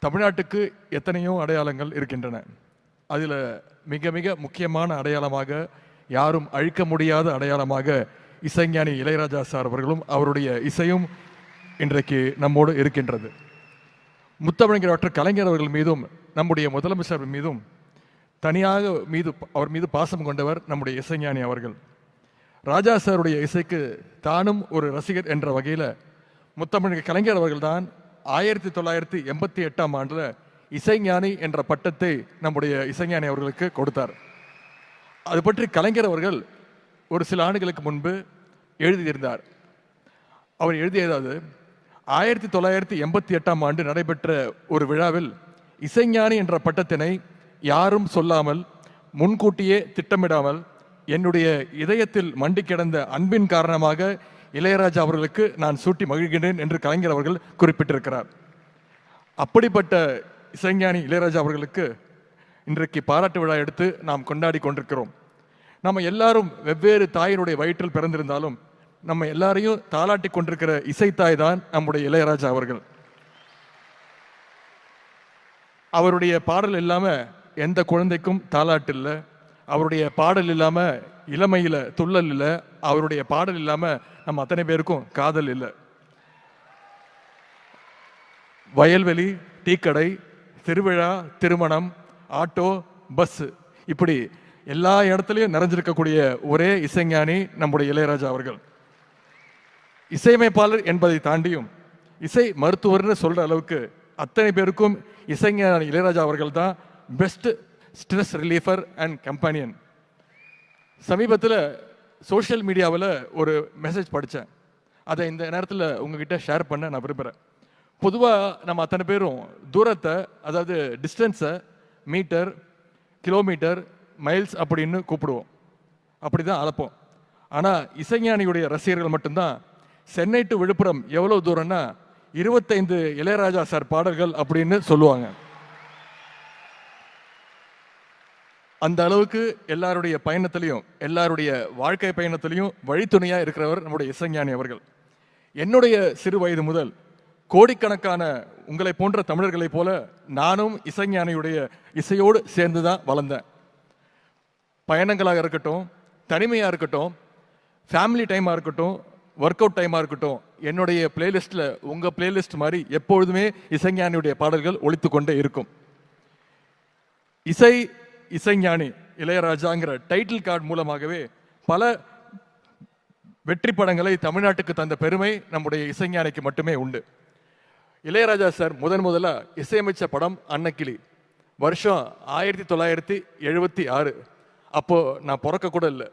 தமிழ்நாட்டுக்கு எத்தனையோ அடையாளங்கள் இருக்கின்றன. அதில் மிக மிக முக்கியமான அடையாளமாக, யாரும் அழிக்க முடியாத அடையாளமாக இசைஞானி இளையராஜா சார் அவர்களும் அவருடைய இசையும் இன்றைக்கு நம்மோடு இருக்கின்றது. முத்தமிழர் டாக்டர் கலைஞர் அவர்கள் மீதும் நம்முடைய முதலமைச்சர் மீதும் தனியாக அவர் மீது பாசம் கொண்டவர் நம்முடைய இசைஞானி அவர்கள். ராஜா சாருடைய இசைக்கு தானும் ஒரு ரசிகர் என்ற வகையில் முத்தமிழர் கலைஞர் அவர்கள் தான் 1988ஆம் ஆண்டில் இசைஞானி என்ற பட்டத்தை நம்முடைய இசைஞானி அவர்களுக்கு கொடுத்தார். அது பற்றி கலைஞர் அவர்கள் ஒரு சில ஆண்டுகளுக்கு முன்பு எழுதியிருந்தார். அவர் எழுதியதாவது, 1988ஆம் ஆண்டு நடைபெற்ற ஒரு விழாவில் இசைஞானி என்ற பட்டத்தினை யாரும் சொல்லாமல், முன்கூட்டியே திட்டமிடாமல், என்னுடைய இதயத்தில் மண்டி கிடந்த அன்பின் காரணமாக இளையராஜா அவர்களுக்கு நான் சூட்டி மகிழ்கிறேன் என்று கலைஞர் அவர்கள் குறிப்பிட்டிருக்கிறார். அப்படிப்பட்ட இசைஞானி இளையராஜா அவர்களுக்கு இன்றைக்கு பாராட்டு விழா எடுத்து நாம் கொண்டாடி கொண்டிருக்கிறோம். நம்ம எல்லாரும் வெவ்வேறு தாயினுடைய வயிற்றில் பிறந்திருந்தாலும் நம்ம எல்லாரையும் தாளாட்டி கொண்டிருக்கிற இசைத்தாய் தான் நம்முடைய இளையராஜா அவர்கள். அவருடைய பாடல் இல்லாம எந்த குழந்தைக்கும் தாளாட்டு இல்லை. அவருடைய பாடல் இல்லாம இளமையில துள்ளல் இல்லை. அவருடைய பாடல் இல்லாம நம்ம அத்தனை பேருக்கும் காதல் இல்லை. வயல்வெளி, டீக்கடை, திருவிழா, திருமணம், ஆட்டோ, பஸ், இப்படி எல்லா இடத்துலையும் நிறைஞ்சிருக்கக்கூடிய ஒரே இசைஞானி நம்முடைய இளையராஜா அவர்கள். இசையமைப்பாளர் என்பதை தாண்டியும் இசை மருத்துவர்னு சொல்ற அளவுக்கு அத்தனை பேருக்கும் இசைஞானி இளையராஜா அவர்கள் தான் பெஸ்ட் ஸ்ட்ரெஸ் ரிலீஃபர் அண்ட் கம்பெனியன். சமீபத்தில் சோஷியல் மீடியாவில் ஒரு மெசேஜ் படித்தேன். அதை இந்த நேரத்தில் உங்ககிட்ட ஷேர் பண்ண நான் விரும்புகிறேன். பொதுவாக நம்ம அத்தனை பேரும் தூரத்தை, அதாவது டிஸ்டன்ஸை மீட்டர், கிலோமீட்டர், மைல்ஸ் அப்படின்னு கூப்பிடுவோம், அப்படி தான் அளப்போம். ஆனால் இசைஞானியுடைய ரசிகர்கள் மட்டும்தான் சென்னை டு விழுப்புரம் எவ்வளோ தூரம்னா 25 இளையராஜா சார் பாடல்கள் அப்படின்னு சொல்லுவாங்க. அந்த அளவுக்கு எல்லாருடைய பயணத்திலையும், எல்லாருடைய வாழ்க்கை பயணத்திலையும் வழித்துணையா இருக்கிறவர் நம்முடைய இசைஞானி அவர்கள். என்னுடைய சிறு வயது முதல் கோடிக்கணக்கான உங்களை போன்ற தமிழர்களை போல நானும் இசைஞானியுடைய இசையோடு சேர்ந்துதான் வளர்ந்தேன். பயணங்களாக இருக்கட்டும், தனிமையா இருக்கட்டும், ஃபேமிலி டைமா இருக்கட்டும், ஒர்க் அவுட் டைமா இருக்கட்டும், என்னுடைய பிளேலிஸ்ட்ல உங்க பிளேலிஸ்ட் மாதிரி எப்பொழுதுமே இசைஞானியுடைய பாடல்கள் ஒலித்து கொண்டே இருக்கும். இசைஞானி இளையராஜாங்கிற டைட்டில் கார்டு மூலமாகவே பல வெற்றி படங்களை தமிழ்நாட்டுக்கு தந்த பெருமை நம்முடைய இசைஞானிக்கு மட்டுமே உண்டு. இளையராஜா சார் முதல்ல இசையமைச்ச படம் அன்னக்கிளி, வருஷம் 1976. அப்போ நான் பிறக்க கூட இல்லை.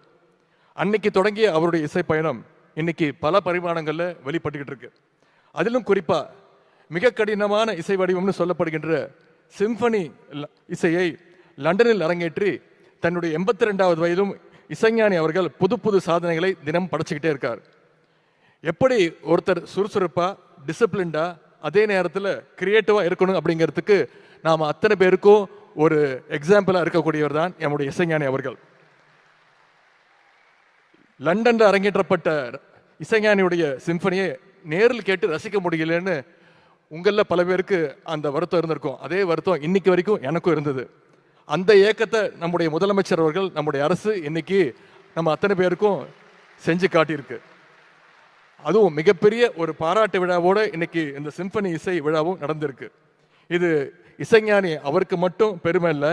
அன்னைக்கு தொடங்கிய அவருடைய இசை பயணம் இன்னைக்கு பல பரிமாணங்கள்ல வெளிப்பட்டுக்கிட்டு இருக்கு. அதிலும் குறிப்பா மிக கடினமான இசை வடிவம்னு சொல்லப்படுகின்ற சிம்பனி இசையை லண்டனில் அரங்கேற்றி தன்னுடைய 82வது வயதும் இசைஞானி அவர்கள் புது புது சாதனைகளை தினம் படைச்சுக்கிட்டே இருக்கார். எப்படி ஒருத்தர் சுறுசுறுப்பா, டிசிப்ளின்டா, அதே நேரத்தில் கிரியேட்டிவா இருக்கணும் அப்படிங்கிறதுக்கு நாம அத்தனை பேருக்கும் ஒரு எக்ஸாம்பிளா இருக்கக்கூடியவர் தான் நம்முடைய இசைஞானி அவர்கள். லண்டன்ல அரங்கேற்றப்பட்ட இசைஞானியுடைய சிம்பனியை நேரில் கேட்டு ரசிக்க முடியலன்னு உங்கள பல பேருக்கு அந்த வருத்தம் இருந்திருக்கும். அதே வருத்தம் இன்னைக்கு வரைக்கும் எனக்கும் இருந்தது. அந்த ஏக்கத்தை நம்முடைய முதலமைச்சர் அவர்கள், நம்முடைய அரசு இன்னைக்கு நம்ம அத்தனை பேருக்கும் செஞ்சு காட்டியிருக்கு. அதுவும் மிகப்பெரிய ஒரு பாராட்டு விழாவோட இன்னைக்கு இந்த சிம்பனி இசை விழாவும் நடந்திருக்கு. இது இசைஞானி அவருக்கு மட்டும் பெருமை இல்லை,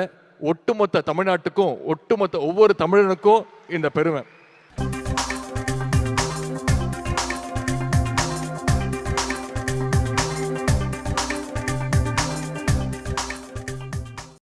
ஒட்டுமொத்த தமிழ்நாட்டுக்கும், ஒட்டுமொத்த ஒவ்வொரு தமிழனுக்கும் இந்த பெருமை.